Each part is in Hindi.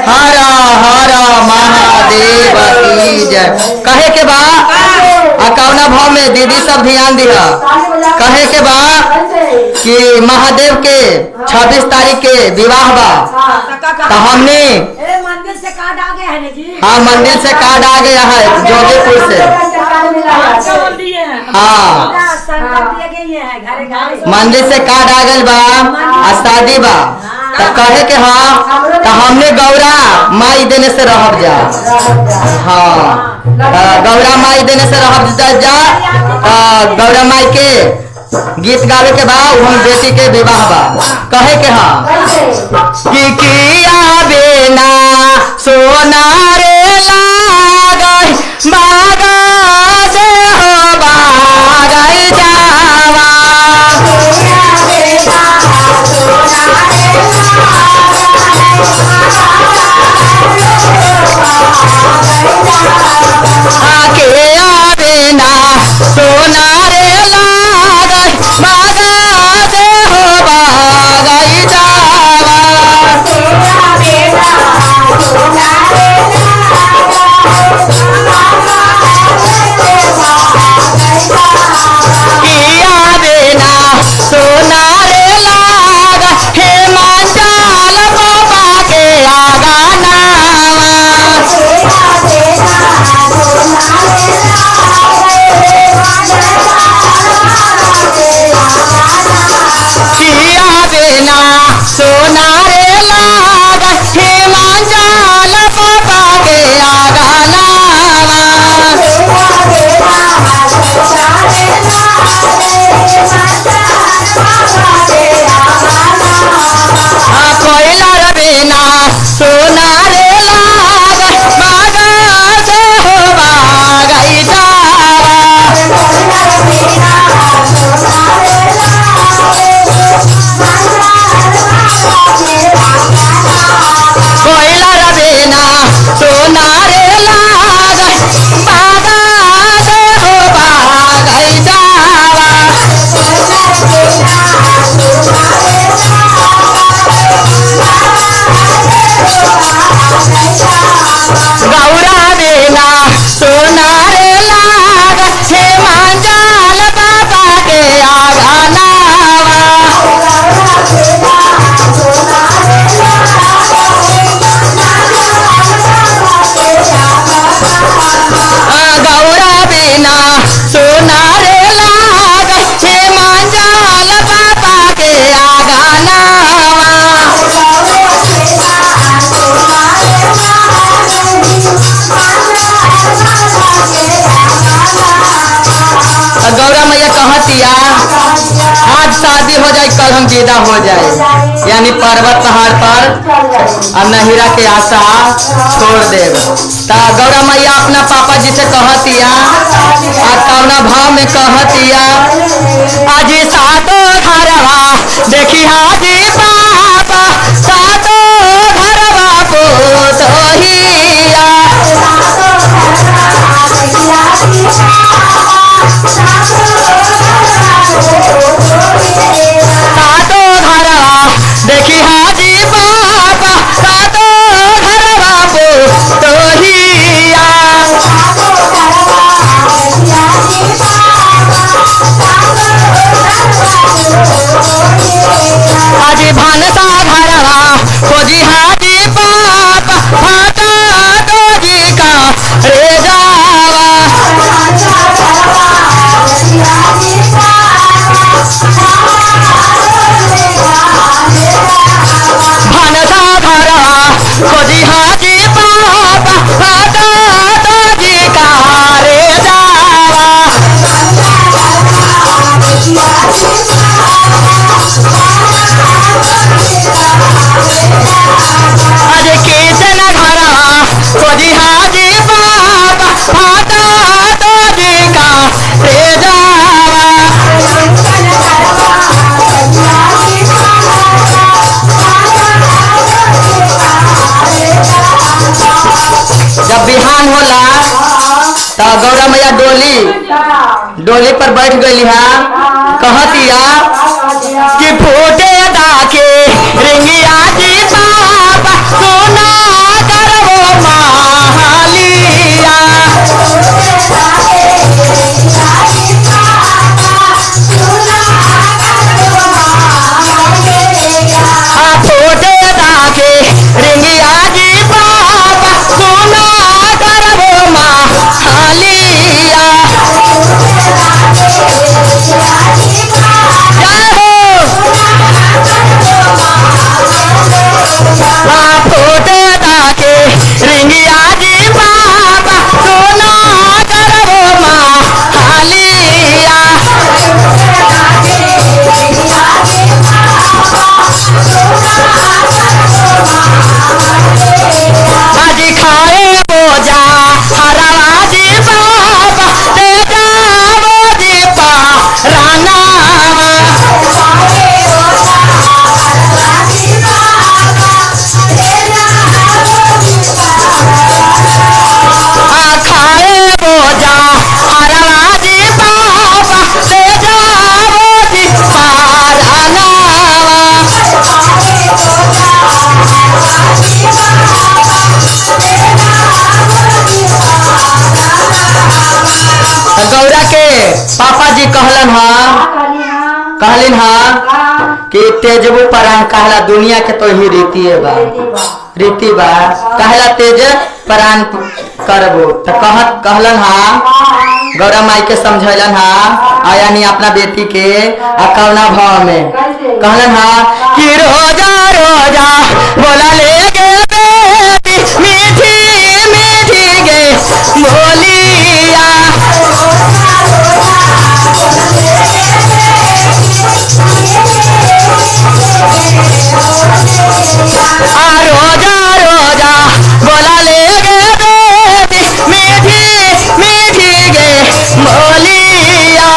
हर हर महादेव की जय। कहे के बा कौना भाव में दीदी सब ध्यान दिया। कहे के बा कि महादेव के 26 तारीख के विवाह बा तो हमने मंदिर से कार्ड आ गया है जी। हाँ मंदिर से कार्ड आ गया है जोधपुर से। हाँ मंदिर से कार्ड आ गया बा आ शादी बा तो कहे के हाँ तो हमने गौरा माई देने से रह जा। हाँ गौरा माई देने से रह जा गौरा माई के गीत गावे के बा हम बेटी के विवाह बा। कहे के हाँ कि किया बेना सोना रे लागई बागा से हो बागई जावा आके आवेना सोना रे लागई बागा से हो बागई जावा किया बेना सोना रे लाग हे मंजाल बाबा के आगाना किया बेना सोना रे लाग हे मंजाल बाबा के आगाना कोयला बेना सोना रे लाग बागा से हो बागई जावा कोयला बेना सोना रे लाग बागा से हो बागई जावा गौरा बेना सोना रे लाग हे मंजाल बाबा के आगाना गौरा बेना सोना रे लाग हे मंजाल बाबा के आगाना गौरा मैया कहतिया आज शादी हो जाए कल हम विदा हो जाए यानी पर्वत पहाड़ पर और नहिरा के आशा छोड़ देव। ता गौरा मैया अपना पापा जी से कहतिया और कौना भाव में कहतिया आज सातो घरवा देखी हाजी पापा सातो घरवा पोतोहिया सातो घरवा देखी हाजी पापा सातो घरवा पोतोहिया हाजी भानसा घरवा खोजी हाजी पापा भाता दोजी का रे जावा भानसा घरवा खोजी हाजी पापा भाता दोजी का रे जावा आज किचन घरवा खोजी हाजी पापा भाता दोजी का रे जावा जब बिहान होला तो गौरा मैया डोली पर बैठ गई है। कहतिया कि फूटे दाके रिंगिया जी पापा सोना कहलन कहलिन कि तेजबू परान कहला दुनिया के तो ही रीति बा कहला तेज परान करबो तो कहलन गौरा माई के समझलन यानी अपना बेटी के कौना भाव में कहलन कि रोजा रोजा बोला ले गे बेटी मीठी मीठी गे बोलिया रोजा रोजा बोला ले गे बेटी मीठी मीठी गे बोलिया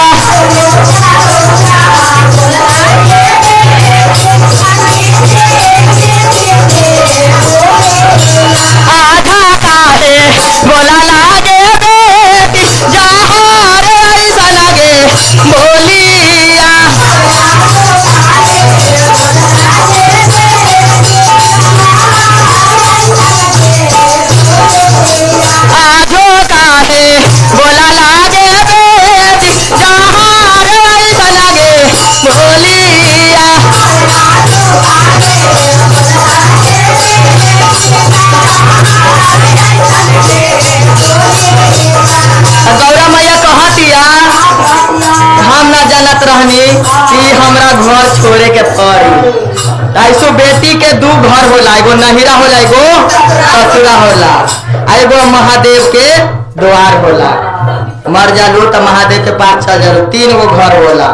आधा काहे बोला लागे बेटी जहार ऐसा लगे बोलिया आजो काहे बोला लागे बेटी जहार ऐसा लगे बोलिया गौरा मैया कहतिया हम ना जानत रहनी कि हमरा घर छोड़े के पड़ी। ऐसो बेटी के दू घर होला, एगो नहिरा होला, एगो ससुरा होला, एगो महादेव के द्वार होला। मर जालू तो महादेव के 5-6 जालू 3 गो घर होला।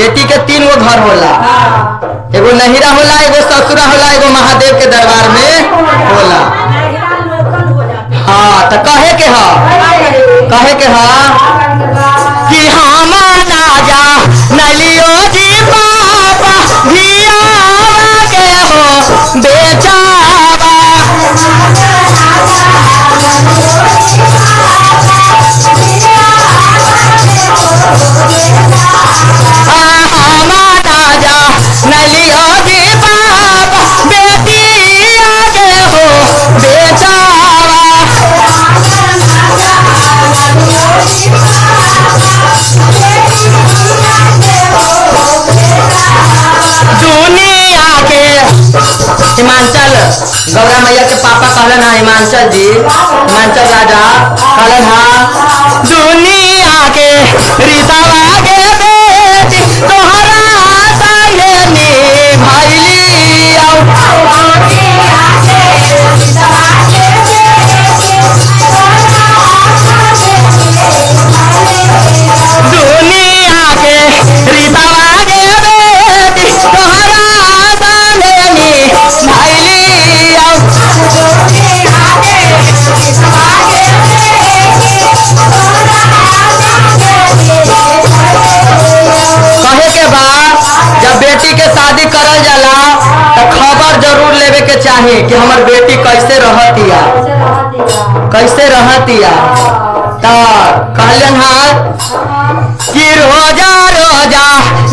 बेटी के 3 गो घर होला, एगो नहिरा होला, एगो ससुरा होला, एगो महादेव के दरबार में होला। हाँ तो कहे के कि हम ना जा नलियो जी पापा धिया के हो बेचावा हम ना जा नलियो जी पापा बेटिया के हो बेचावा दुनिया के हिमांचल गौरा मैया के पापा कहलन हिमांचल जी, हिमांचल राजा कहलन दुनिया के रीतावा के बेटी तोहरा संगे निभाइली दुनिया के रीतावा के बेटी तोहरा संगे निभाइली कहे के बाद जब बेटी के शादी करल जाला तो खबर जरूर लेवे के चाही कि हमर बेटी कैसे रहतिया तो कहलन कि रोजा रोजा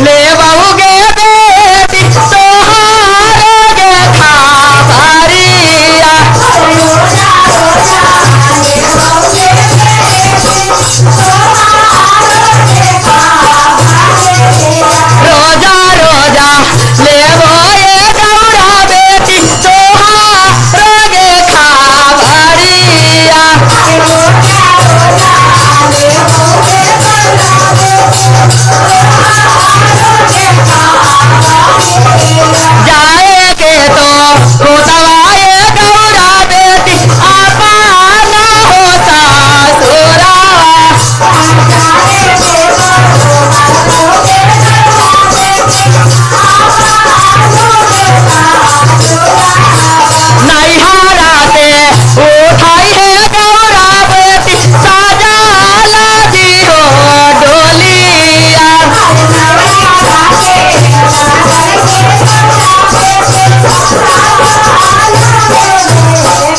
ले बहुगे बेटी तोहार गे खारिया रोजा रोजा ले बोए गौरा बेटी तोहार गे खारिया जाए के तो होतवाए गौरा बेटी अपना होता सोरा नैहरा से उठाई है गौरा बेटी साजा लादी हो डोलिया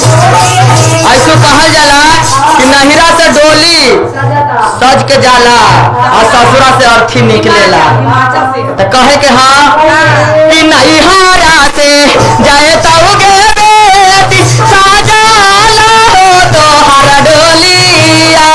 ऐसो कहल जाला कि नहिरा से डोली सज के जाला और ससुरा से अर्थी निकलेला। तो कहे के कि नैहरा से जाए तौगे बेटी साजाला हो तोहर डोलिया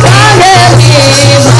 काहे की